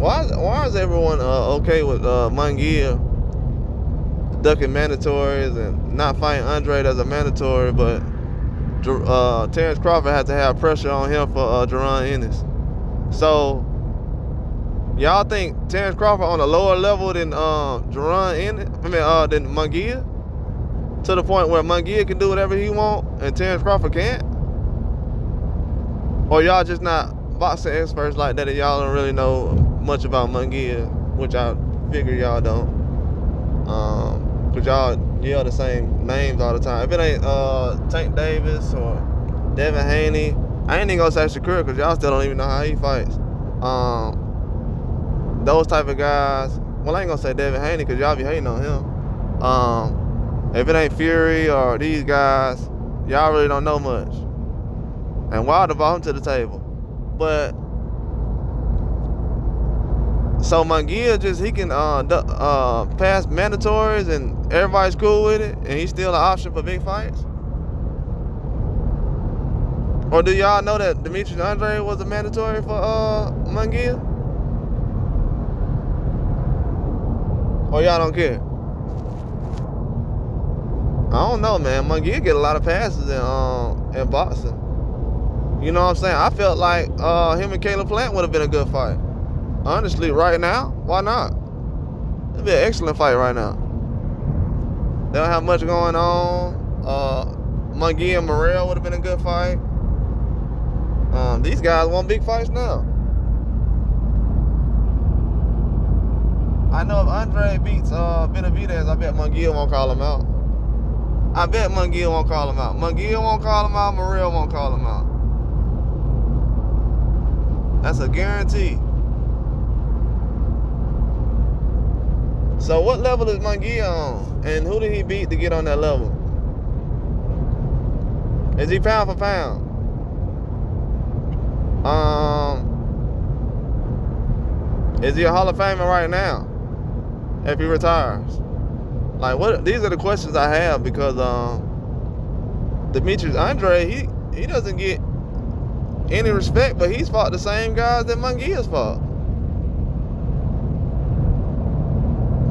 Why is everyone okay with Munguia ducking mandatories and not fighting Andrade as a mandatory, but Terrence Crawford had to have pressure on him for Jaron Ennis? So y'all think Terrence Crawford on a lower level than Jaron Ennis? Than Munguia? To the point where Munguia can do whatever he want and Terrence Crawford can't? Or y'all just not boxing experts like that and y'all don't really know much about Munguia, which I figure y'all don't. Cause y'all yell the same names all the time. If it ain't Tank Davis or Devin Haney, I ain't even gonna say Shakur cause y'all still don't even know how he fights. Those type of guys, well I ain't gonna say Devin Haney cause y'all be hating on him. If it ain't Fury or these guys, y'all really don't know much. And Wilder brought him to the table. But so Munguia he can pass mandatories and everybody's cool with it and he's still an option for big fights? Or do y'all know that Demetrius Andre was a mandatory for Munguia? Or y'all don't care? I don't know, man. Munguia get a lot of passes in boxing. You know what I'm saying? I felt like him and Caleb Plant would have been a good fight. Honestly, right now, why not? It'd be an excellent fight right now. They don't have much going on. Munguia and Morrell would have been a good fight. These guys want big fights now. I know if Andre beats Benavidez, I bet Munguia won't call him out. I bet Munguia won't call him out. Munguia won't call him out. Morrell won't call him out. That's a guarantee. So what level is Munguia on? And who did he beat to get on that level? Is he pound for pound? Is he a Hall of Famer right now? If he retires? Like what? These are the questions I have because Demetrius Andre, he doesn't get any respect, but he's fought the same guys that Munguia's fought.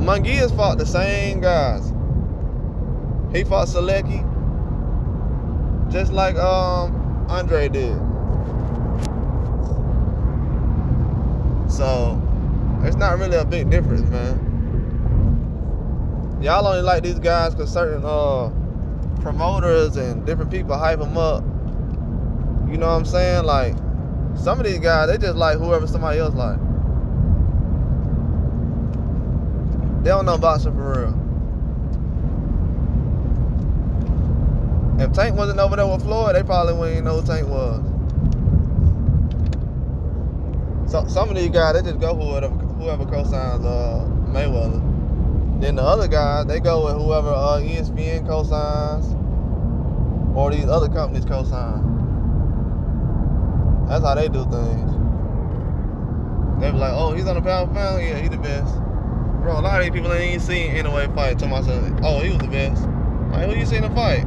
Munguia's fought the same guys. He fought Selecki, just like Andre did. So it's not really a big difference, man. Y'all only like these guys because certain promoters and different people hype them up. You know what I'm saying? Like, some of these guys, they just like whoever somebody else like. They don't know boxing for real. If Tank wasn't over there with Floyd, they probably wouldn't even know who Tank was. So some of these guys, they just go whoever co-signs Mayweather. Then the other guys, they go with whoever ESPN co-signs or these other companies co-sign. That's how they do things. They be like, oh, he's on the pound for pound? Yeah, he the best. Bro, a lot of these people ain't even seen anyway fight. Tell myself, oh, he was the best. Like, who you seen him fight?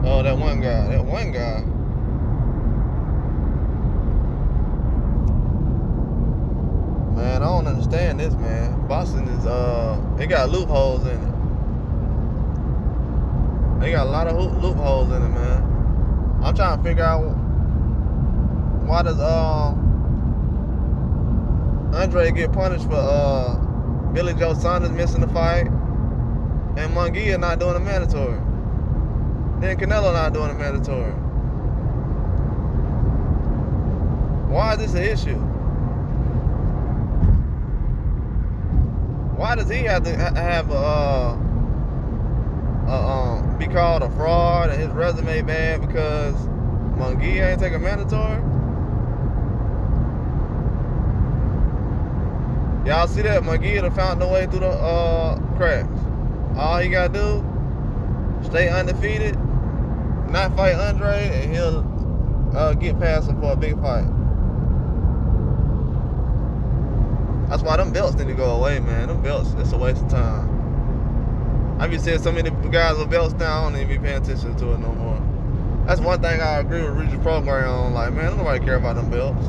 Oh, that one guy. That one guy. Man, I don't understand this, man. Boxing is, it got loopholes in it. They got a lot of loopholes in it, man. I'm trying to figure out why does Andre get punished for Billy Joe Saunders missing the fight and Munguia not doing a mandatory? Then Canelo not doing a mandatory. Why is this an issue? Why does he have to have be called a fraud and his resume bad because Munguia ain't take a mandatory? Y'all see that? Munguia done found the way through the cracks. All he gotta do, stay undefeated, not fight Andre, and he'll get past him for a big fight. That's why them belts need to go away, man. Them belts, it's a waste of time. I be seeing so many guys with belts now, I don't even be paying attention to it no more. That's one thing I agree with Regis program on. Like, man, nobody care about them belts.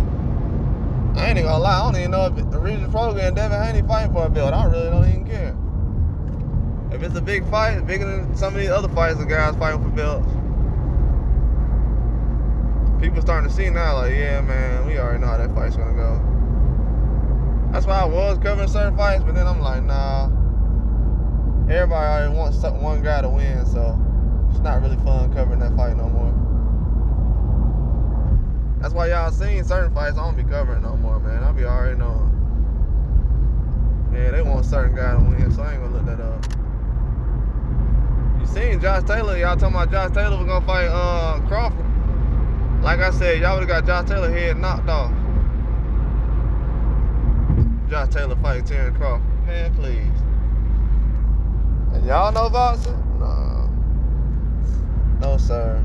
I ain't even gonna lie, I don't even know if the regional program Devin Haney fighting for a belt. I really don't even care. If it's a big fight, it's bigger than some of these other fights the guys fighting for belts. People starting to see now, like, yeah, man, we already know how that fight's gonna go. That's why I was covering certain fights, but then I'm like, nah. Everybody already wants one guy to win, so it's not really fun covering that fight no more. That's why y'all seen certain fights I don't be covering no more, man. I be already knowing. Yeah, they want a certain guy to win, so I ain't gonna look that up. You seen Josh Taylor? Y'all talking about Josh Taylor was gonna fight Crawford. Like I said, y'all would've got Josh Taylor head knocked off. Josh Taylor fighting Terrence Crawford. Man, please. And y'all know boxing? Nah. No, sir.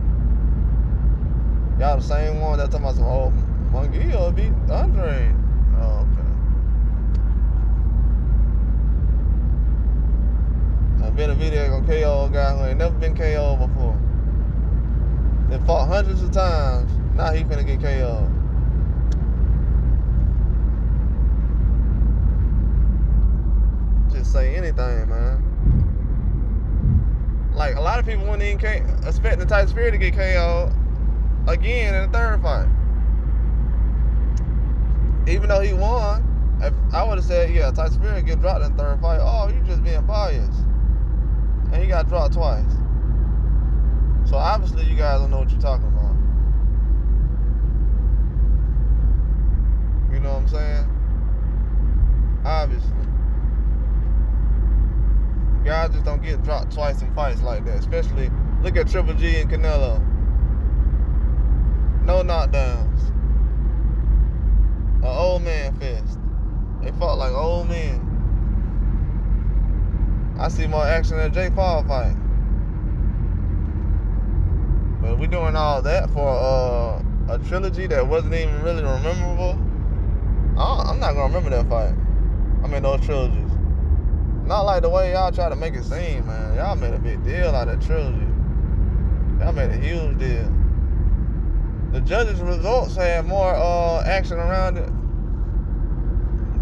Y'all the same one that talking about some old Munguia beat Andre. Oh, okay. Benavidez gonna KO a guy who ain't never been KO'd before. They fought hundreds of times. Now he finna get KO'd. Just say anything, man. Like, a lot of people wouldn't even expect the Tyson Fury to get KO'd again in the third fight. Even though he won, if I would have said, yeah, Tyson Fury get dropped in the third fight. Oh, you just being biased. And he got dropped twice. So obviously you guys don't know what you're talking about. You know what I'm saying? Obviously. Guys just don't get dropped twice in fights like that. Especially, look at Trilogy and Canelo. No knockdowns. An old man fist. They fought like old men. I see more action than a Jake Paul fight. But we doing all that for a trilogy that wasn't even really memorable. I'm not gonna remember that fight. I mean, those trilogies. Not like the way y'all try to make it seem, man. Y'all made a big deal out of that trilogy. Y'all made a huge deal. The judges' results had more action around it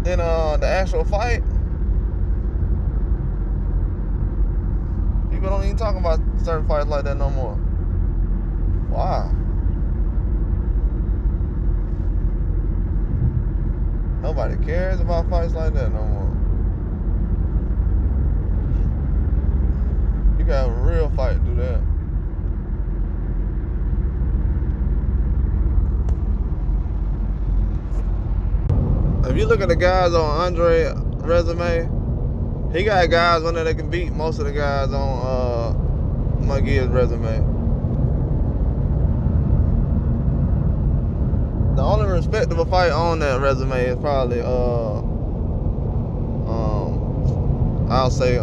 than the actual fight. People don't even talk about certain fights like that no more. Wow. Nobody cares about fights like that no more. You gotta have a real fight to do that. If you look at the guys on Andre resume, he got guys on there that can beat most of the guys on Munguia's resume. The only respectable fight on that resume is probably I'll say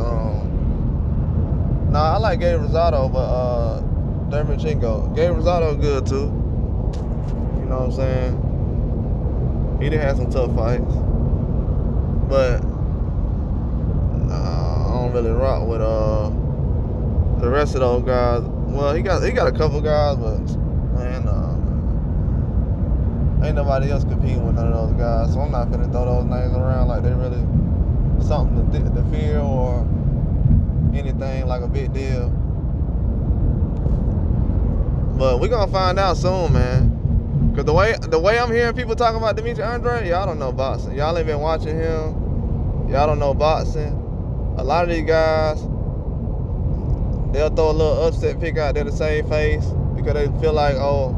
I like Gabe Rosado, but Demetrius Andre. Gabe Rosado good too. You know what I'm saying? He done had some tough fights. But I don't really rock with the rest of those guys. Well, he got a couple guys, but man, ain't nobody else competing with none of those guys. So I'm not finna throw those names around like they really something to fear or anything like a big deal. But we gonna find out soon, man. Cause the way I'm hearing people talking about Demetrius Andre, y'all don't know boxing. Y'all ain't been watching him. Y'all don't know boxing. A lot of these guys, they'll throw a little upset pick out there to save face because they feel like, oh,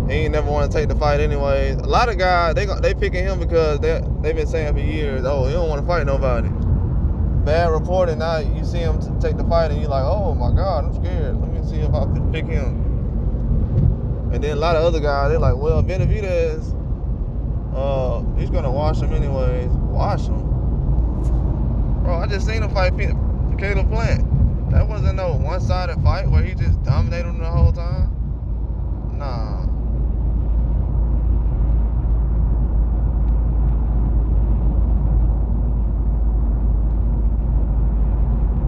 he ain't never want to take the fight anyways. A lot of guys, they picking him because they've been saying for years, oh, he don't want to fight nobody. Bad reporting, now you see him take the fight and you're like, oh my God, I'm scared. Let me see if I can pick him. And then a lot of other guys, they're like, well, Benavidez, he's going to wash him anyways. Wash him? Bro, I just seen him fight Caleb Plant. That wasn't no one-sided fight where he just dominated him the whole time. Nah.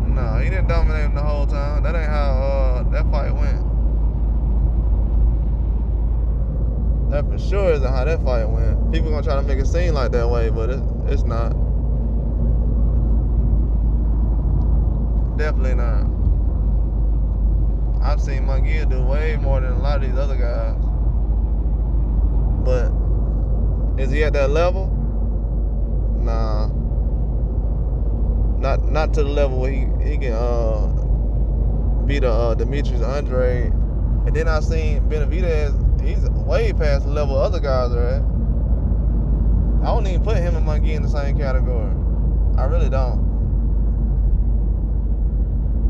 Nah, he didn't dominate him the whole time. That ain't how that fight went. That for sure isn't how that fight went. People gonna try to make it seem like that way, but it's not. Definitely not. I've seen Munguia do way more than a lot of these other guys. But is he at that level? Nah. Not to the level where he can beat Demetrius Andre. And then I seen Benavidez. He's way past the level other guys are at. I don't even put him and Munguia in the same category. I really don't.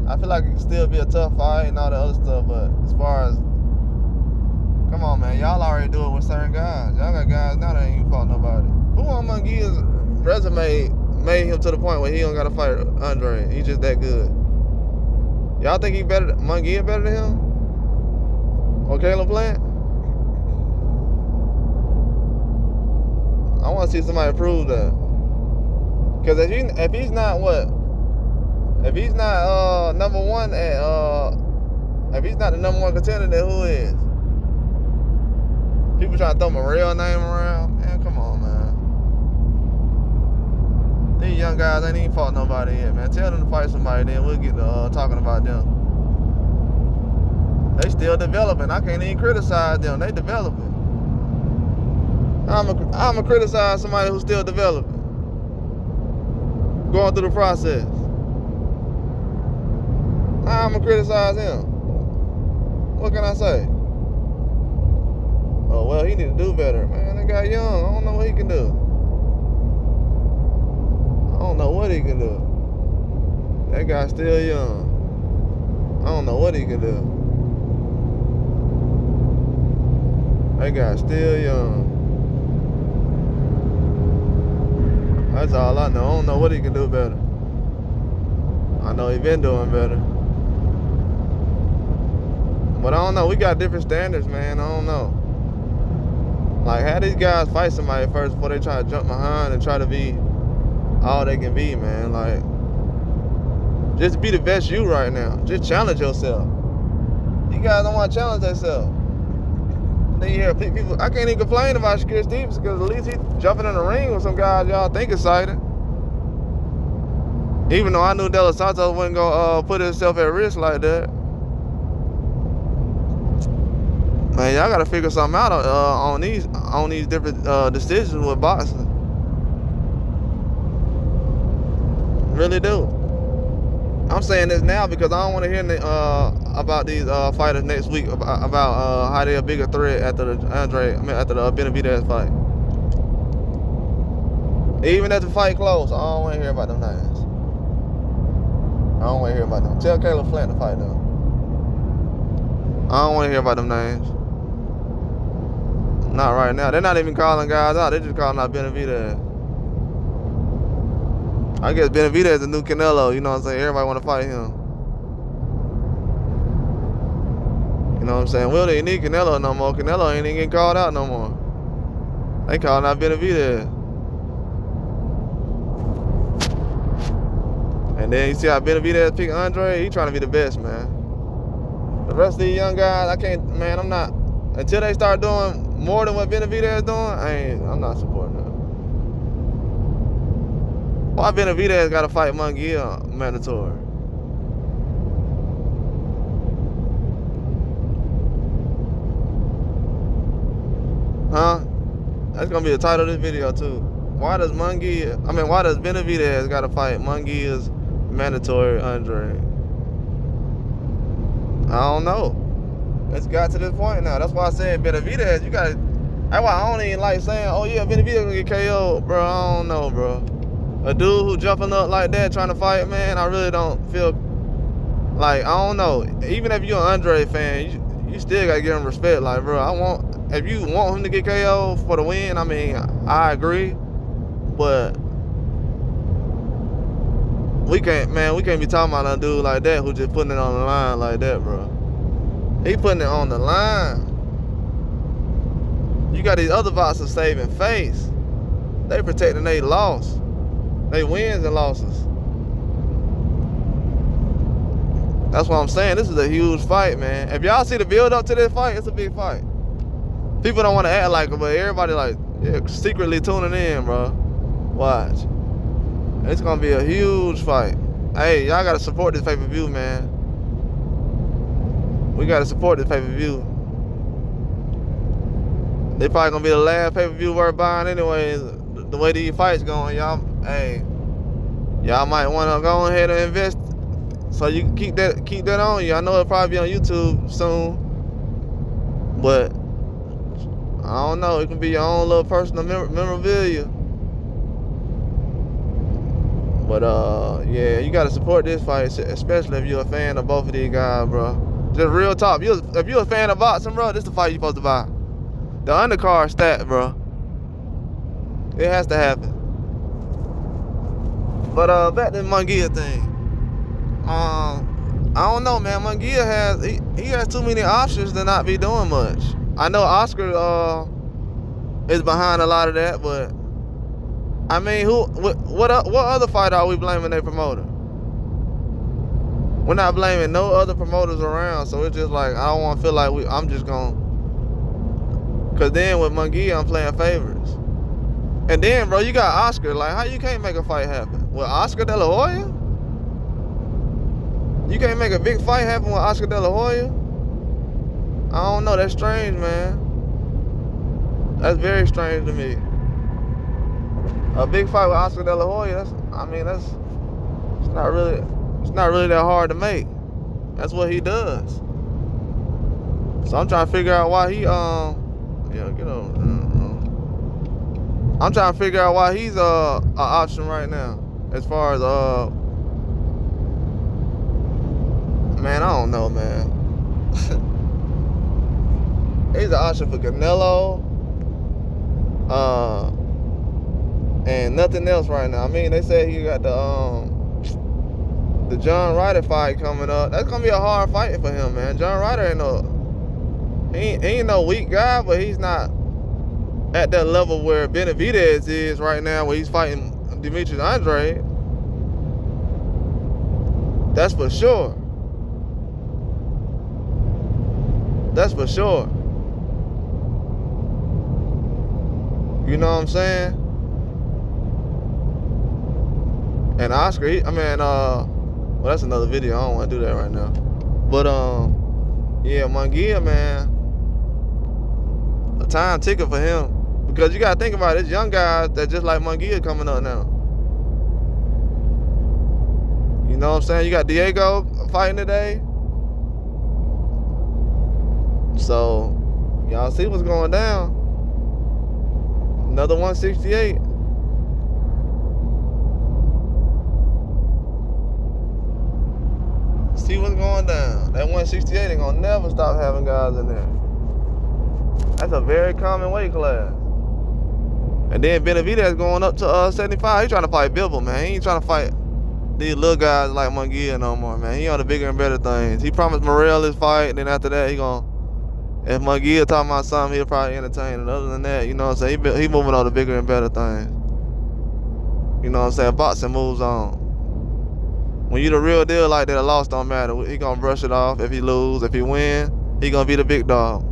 I feel like it can still be a tough fight and all the other stuff, but as far as, come on, man, y'all already do it with certain guys. Y'all got guys now that ain't even fought nobody. Who on Munguia's resume made him to the point where he don't got to fight Andre? He's just that good. Y'all think Munguia better than him? Or Caleb Plant? I want to see somebody prove that. Because if he's not if he's not number one if he's not the number one contender, then who is? People trying to throw my real name around. Man, come on, man. These young guys ain't even fought nobody yet, man. Tell them to fight somebody, then we'll get to talking about them. They still developing. I can't even criticize them. They developing. I'm a criticize somebody who's still developing, going through the process. I'm gonna criticize him. What can I say? Oh, well, he need to do better. Man, that guy young. I don't know what he can do. I don't know what he can do. That guy's still young. I don't know what he can do. That guy's still young. That's all I know. I don't know what he can do better. I know he been doing better. But I don't know. We got different standards, man. I don't know. Like, have these guys fight somebody first before they try to jump behind and try to be all they can be, man. Like, just be the best you right now. Just challenge yourself. You guys don't want to challenge themselves. Then you hear people, I can't even complain about Shakur Stevens because at least he's jumping in the ring with some guys y'all think exciting. Even though I knew De Los Santos wasn't gonna put himself at risk like that. Man, y'all gotta figure something out on these different decisions with boxing. Really do. I'm saying this now because I don't want to hear about these fighters next week about how they're a bigger threat after the Benavidez fight. Even if the fight close, I don't want to hear about them names. I don't want to hear about them. Tell Caleb Plant to fight them. I don't want to hear about them names. Not right now. They're not even calling guys out. They're just calling out Benavidez. I guess Benavidez is the new Canelo. You know what I'm saying? Everybody want to fight him. You know what I'm saying? Well, they need Canelo no more. Canelo ain't even getting called out no more. They calling out Benavidez. And then you see how Benavidez pick Andre? He trying to be the best, man. The rest of these young guys, I can't, man, I'm not, until they start doing more than what Benavidez doing, I'm not supporting them. Why Benavidez got to fight Munguia mandatory? Huh? That's going to be the title of this video, too. Why does Benavidez got to fight Munguia's mandatory Andre? I don't know. It's got to this point now. That's why I said Benavidez, you got to, that's why I don't even like saying, oh yeah, Benavidez gonna get KO'd, bro. I don't know, bro. A dude who jumping up like that trying to fight, man, I really don't feel like, I don't know. Even if you're an Andre fan, you still gotta give him respect. Like, bro, if you want him to get KO'd for the win, I mean, I agree. But we can't be talking about a dude like that who just putting it on the line like that, bro. He putting it on the line. You got these other boxers saving face. They protecting their loss. They wins and losses. That's what I'm saying. This is a huge fight, man. If y'all see the build up to this fight, it's a big fight. People don't want to act like it, but everybody like secretly tuning in, bro. Watch. It's gonna be a huge fight. Hey, y'all gotta support this pay-per-view, man. We gotta support this pay-per-view. They probably gonna be the last pay-per-view worth buying anyway. The way these fights going, y'all. Hey, y'all might wanna go ahead and invest so you can keep that on you. I know it'll probably be on YouTube soon, but I don't know. It can be your own little personal memorabilia. But yeah, you gotta support this fight, especially if you're a fan of both of these guys, bro. Just real talk. If you're a fan of boxing, bro, this is the fight you're supposed to buy. The undercard stat, bro. It has to happen. But back to the Munguia thing. I don't know, man. Munguia has too many options to not be doing much. I know Oscar is behind a lot of that, but I mean, what other fighter are we blaming their promoter? We're not blaming no other promoters around, so it's just like I don't want to feel like I'm just gonna. Cause then with Munguia, I'm playing favorites, and then bro, you got Oscar. Like, how you can't make a fight happen with Oscar De La Hoya? You can't make a big fight happen with Oscar De La Hoya? I don't know. That's strange, man. That's very strange to me. A big fight with Oscar De La Hoya. It's not really that hard to make. That's what he does. So I'm trying to figure out why he I'm trying to figure out why he's an option right now. As far as man, I don't know, man. He's an option for Canelo. And nothing else right now. I mean, they said he got the John Ryder fight coming up. That's gonna be a hard fight for him, man. John Ryder ain't no weak guy, but he's not at that level where Benavidez is right now, where he's fighting Demetrius Andre. That's for sure. That's for sure. You know what I'm saying? And Oscar, well, that's another video. I don't want to do that right now. But yeah, Munguia, man, a time ticket for him, because you gotta think about it. It's young guys that just like Munguia coming up now. You know what I'm saying? You got Diego fighting today. So y'all see what's going down. Another 168. See what's going down. That 168 ain't gonna never stop having guys in there. That's a very common weight class. And then Benavidez going up to 75. He trying to fight Bibble, man. He ain't trying to fight these little guys like Munguia no more, man. He on the bigger and better things. He promised Morrell his fight, and then after that, if Munguia talking about something, he'll probably entertain it. Other than that, you know what I'm saying? He moving on to bigger and better things. You know what I'm saying? Boxing moves on. When you the real deal like that, a loss don't matter. He gonna brush it off. If he lose, if he win, he gonna be the big dog.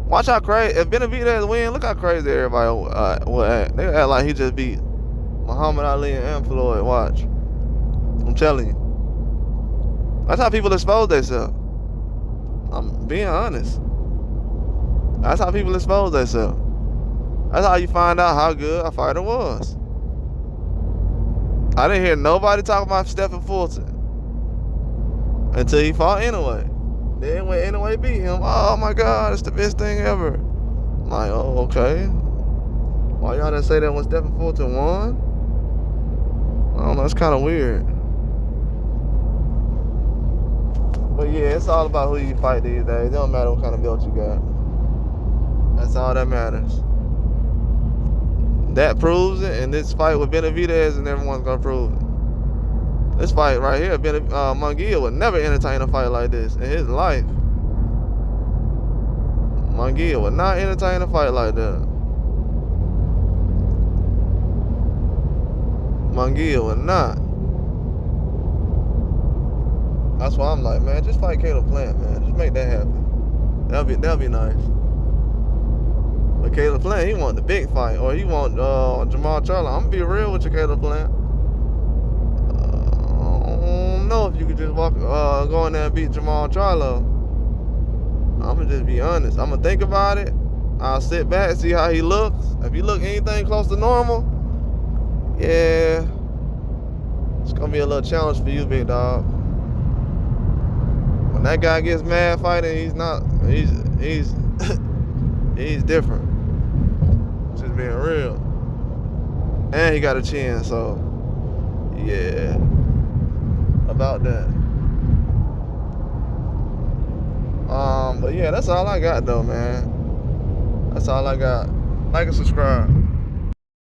Watch how crazy. If Benavidez win, look how crazy everybody will act. They act like he just beat Muhammad Ali and Floyd. Watch. I'm telling you. That's how people expose themselves. I'm being honest. That's how people expose themselves. That's how you find out how good a fighter was. I didn't hear nobody talk about Stephen Fulton until he fought anyway. Then when anyway beat him, oh my God, it's the best thing ever. I'm like, oh, okay. Why y'all didn't say that when Stephen Fulton won? I don't know, it's kind of weird. But yeah, it's all about who you fight these days. It don't matter what kind of belt you got. That's all that matters. That proves it, and this fight with Benavidez, and everyone's gonna prove it. This fight right here, Munguia would never entertain a fight like this in his life. Munguia would not entertain a fight like that. Munguia would not. That's why I'm like, man, just fight Caleb Plant, man. Just make that happen. That'll be nice. But Caleb Plant, he want the big fight, or he want Jamal Charlo. I'm gonna be real with you, Caleb Plant. I don't know if you could just go in there and beat Jamal Charlo. I'm gonna just be honest. I'm gonna think about it. I'll sit back and see how he looks. If he look anything close to normal, yeah, it's gonna be a little challenge for you, big dog. When that guy gets mad fighting, he's he's different. Just being real. And he got a chin, so yeah. About that. But yeah, that's all I got though, man. That's all I got. Like and subscribe.